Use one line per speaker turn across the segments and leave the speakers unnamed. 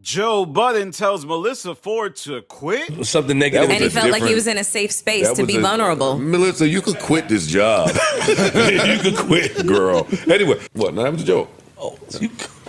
Joe Budden tells Melyssa Ford to quit.
Something negative.
And he felt like he was in a safe space to be vulnerable.
Melyssa, you could quit this job. You could quit, girl. Anyway, what? Now that was a joke.
Oh,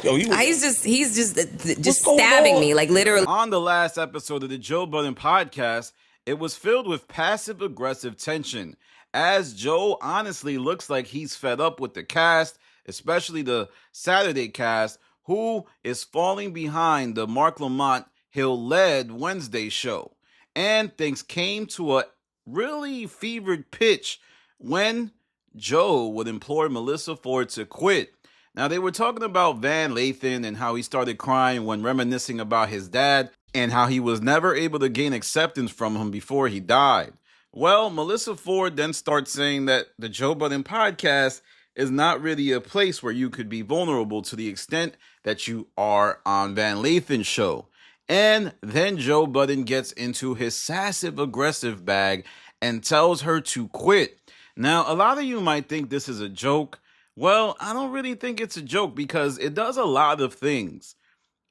He's just stabbing me, like literally.
On the last episode of the Joe Budden podcast, it was filled with passive-aggressive tension, as Joe honestly looks like he's fed up with the cast, especially the Saturday cast, who is falling behind the Mark Lamont Hill-led Wednesday show. And things came to a really fevered pitch when Joe would implore Melyssa Ford to quit. Now, they were talking about Van Lathan and how he started crying when reminiscing about his dad and how he was never able to gain acceptance from him before he died. Well, Melyssa Ford then starts saying that the Joe Budden podcast is not really a place where you could be vulnerable to the extent that you are on Van Lathan's show. And then Joe Budden gets into his passive-aggressive bag and tells her to quit. Now, a lot of you might think this is a joke. Well, I don't really think it's a joke because it does a lot of things.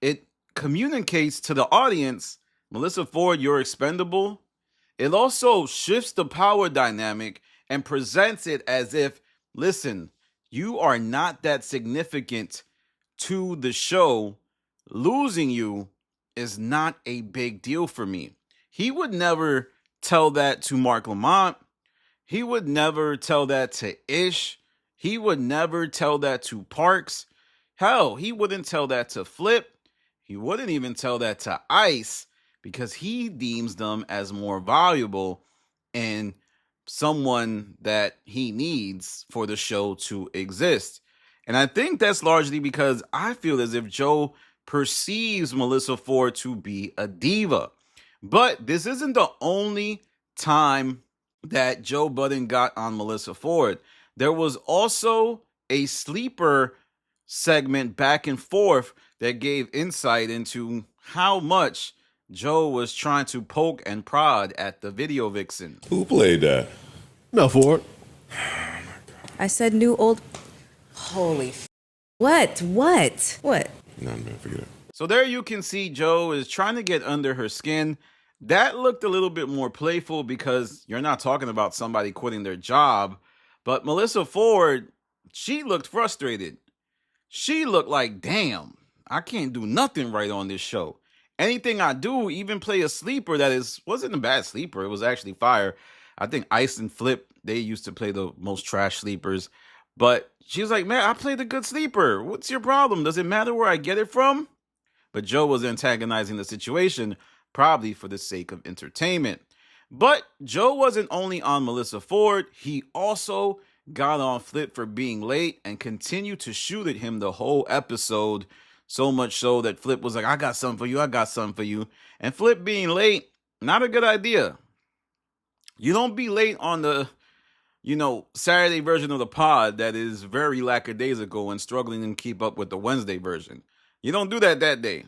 It communicates to the audience, Melyssa Ford, you're expendable. It also shifts the power dynamic and presents it as if, listen, you are not that significant to the show. Losing you is not a big deal for me. He would never tell that to Mark Lamont. He would never tell that to Ish. He would never tell that to Parks. Hell, he wouldn't tell that to Flip. He wouldn't even tell that to Ice because he deems them as more valuable and someone that he needs for the show to exist. And I think that's largely because I feel as if Joe perceives Melyssa Ford to be a diva. But this isn't the only time that Joe Budden got on Melyssa Ford. There was also a sleeper segment back and forth that gave insight into how much Joe was trying to poke and prod at the video vixen.
Who played that?
Mel Ford.
I said new old. Holy. What?
Nothing, man. Forget it.
So there you can see Joe is trying to get under her skin. That looked a little bit more playful because you're not talking about somebody quitting their job. But Melyssa Ford, she looked frustrated. She looked like, damn, I can't do nothing right on this show. Anything I do, even play a sleeper that wasn't a bad sleeper. It was actually fire. I think Ice and Flip, they used to play the most trash sleepers. But she was like, man, I played a good sleeper. What's your problem? Does it matter where I get it from? But Joe was antagonizing the situation, probably for the sake of entertainment. But Joe wasn't only on Melyssa Ford, he also got on Flip for being late and continued to shoot at him the whole episode. So much so that Flip was like, I got something for you. And Flip being late, not a good idea. You don't be late on the, Saturday version of the pod that is very lackadaisical and struggling to keep up with the Wednesday version. You don't do that day.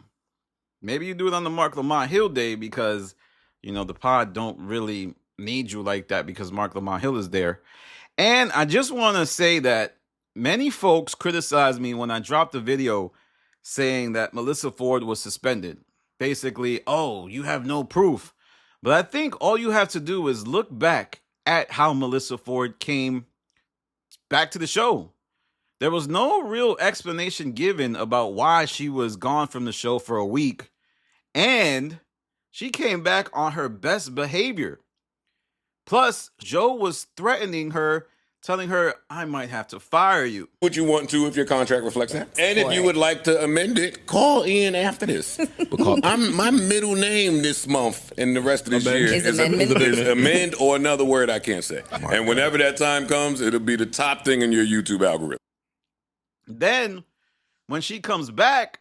Maybe you do it on the Mark Lamont Hill day because the pod don't really need you like that because Mark Lamont Hill is there. And I just want to say that many folks criticized me when I dropped a video saying that Melyssa Ford was suspended. Basically, oh, you have no proof. But I think all you have to do is look back at how Melyssa Ford came back to the show. There was no real explanation given about why she was gone from the show for a week. And she came back on her best behavior. Plus, Joe was threatening her, telling her, I might have to fire you.
What you want to if your contract reflects that. And if you would like to amend it, call in after this. Because my middle name this month and the rest of this year is amend or another word I can't say. And whenever that time comes, it'll be the top thing in your YouTube algorithm.
Then, when she comes back,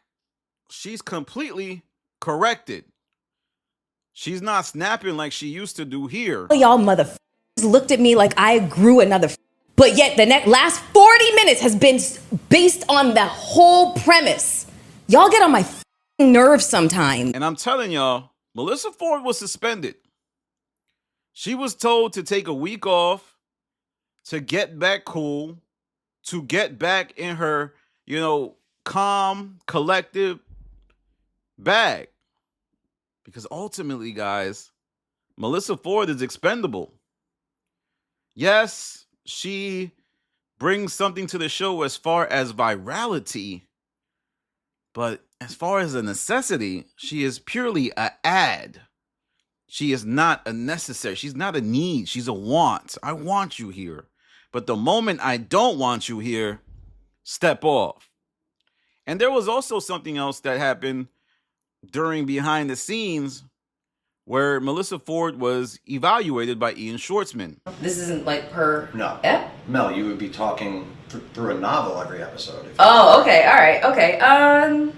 she's completely corrected. She's not snapping like she used to do here.
Y'all motherfuckers looked at me like I grew another. But yet the last 40 minutes has been based on the whole premise. Y'all get on my nerves sometimes.
And I'm telling y'all, Melyssa Ford was suspended. She was told to take a week off, to get back cool, to get back in her, calm, collective, bag. Because ultimately, guys, Melyssa Ford is expendable. Yes, she brings something to the show as far as virality, but as far as a necessity, she is purely an ad. She is not a necessary. She's not a need. She's a want. I want you here. But the moment I don't want you here, step off. And there was also something else that happened during behind the scenes where Melyssa Ford was evaluated by Ian Schwartzman.
This isn't like her.
No. Mel, you would be talking through a novel every episode.
Oh, okay. All right. Okay.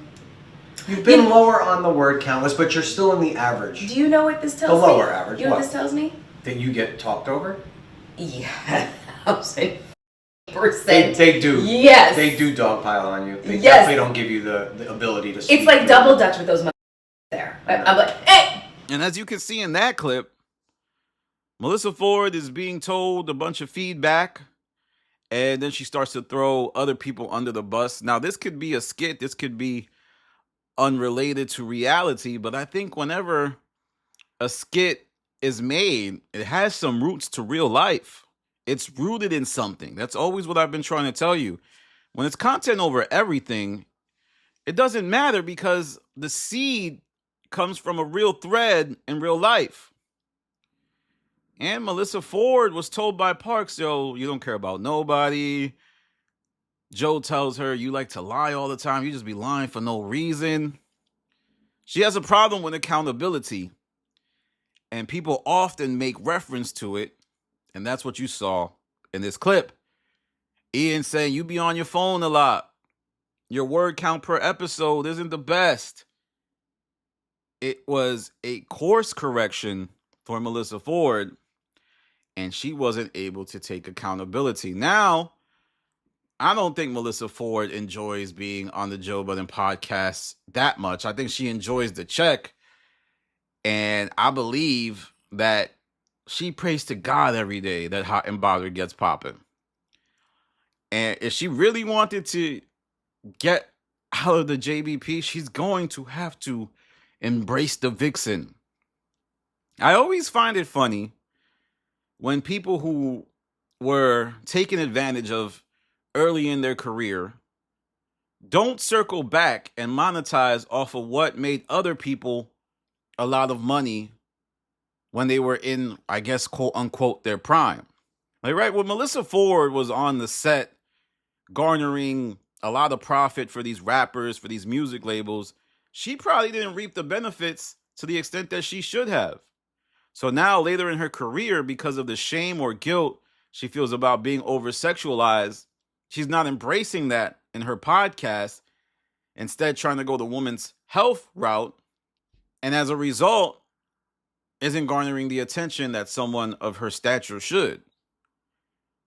You've been lower on the word count list, but you're still in the average.
Do you know what this tells
me?
me?
The lower average.
You know what this tells me?
That you get talked over?
Yeah. 1,000%.
They do.
Yes.
They do dogpile on you. They
yes.
definitely don't give you the ability to speak.
It's like double dutch with those there. I'm like, hey!
And as you can see in that clip, Melyssa Ford is being told a bunch of feedback, and then she starts to throw other people under the bus. Now, this could be a skit. This could be unrelated to reality, but I think whenever a skit is made, it has some roots to real life. It's rooted in something. That's always what I've been trying to tell you. When it's content over everything, it doesn't matter because the seed comes from a real thread in real life. And Melyssa Ford was told by Parks, yo, you don't care about nobody. Joe tells her, you like to lie all the time. You just be lying for no reason. She has a problem with accountability. And people often make reference to it. And that's what you saw in this clip. Ian saying, you be on your phone a lot. Your word count per episode isn't the best. It was a course correction for Melyssa Ford. And she wasn't able to take accountability. Now, I don't think Melyssa Ford enjoys being on the Joe Budden podcast that much. I think she enjoys the check. And I believe that she prays to God every day that Hot and Bothered gets popping. And if she really wanted to get out of the JBP, she's going to have to embrace the vixen. I always find it funny when people who were taken advantage of early in their career don't circle back and monetize off of what made other people a lot of money when they were in, I guess, quote unquote, their prime. Like, right, when Melyssa Ford was on the set garnering a lot of profit for these rappers, for these music labels, she probably didn't reap the benefits to the extent that she should have. So now later in her career, because of the shame or guilt she feels about being over-sexualized, she's not embracing that in her podcast, instead trying to go the woman's health route. And as a result, isn't garnering the attention that someone of her stature should.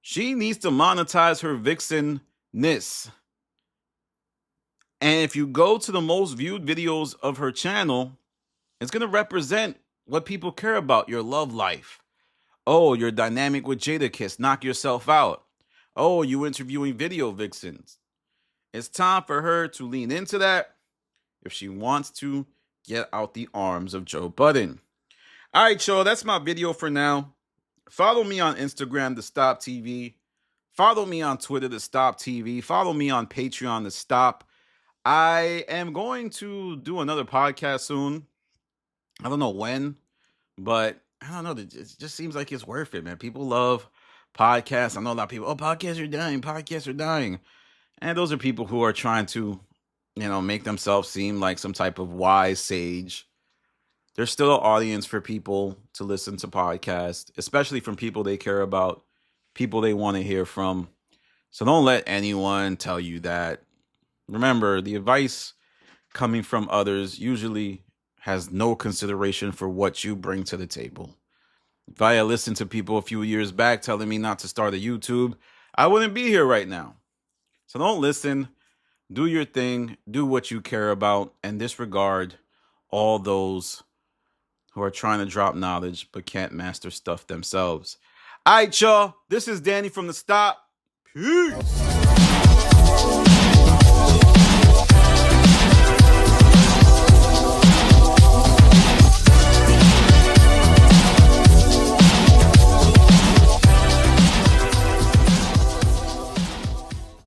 She needs to monetize her vixenness. And if you go to the most viewed videos of her channel, it's going to represent what people care about, your love life. Oh, you're dynamic with Jadakiss, knock yourself out. Oh, you interviewing video vixens. It's time for her to lean into that if she wants to get out the arms of Joe Budden. All right, y'all, that's my video for now. Follow me on Instagram, The Stop TV. Follow me on Twitter, The Stop TV. Follow me on Patreon, The Stop. I am going to do another podcast soon. I don't know when, but I don't know. It just seems like it's worth it, man. People love podcasts. I know a lot of people, podcasts are dying. Podcasts are dying. And those are people who are trying to, make themselves seem like some type of wise sage. There's still an audience for people to listen to podcasts, especially from people they care about, people they want to hear from. So don't let anyone tell you that. Remember, the advice coming from others usually has no consideration for what you bring to the table. If I had listened to people a few years back telling me not to start a YouTube, I wouldn't be here right now. So don't listen. Do your thing. Do what you care about, and disregard all those who are trying to drop knowledge but can't master stuff themselves. All right, y'all. This is Danny from The Stop. Peace.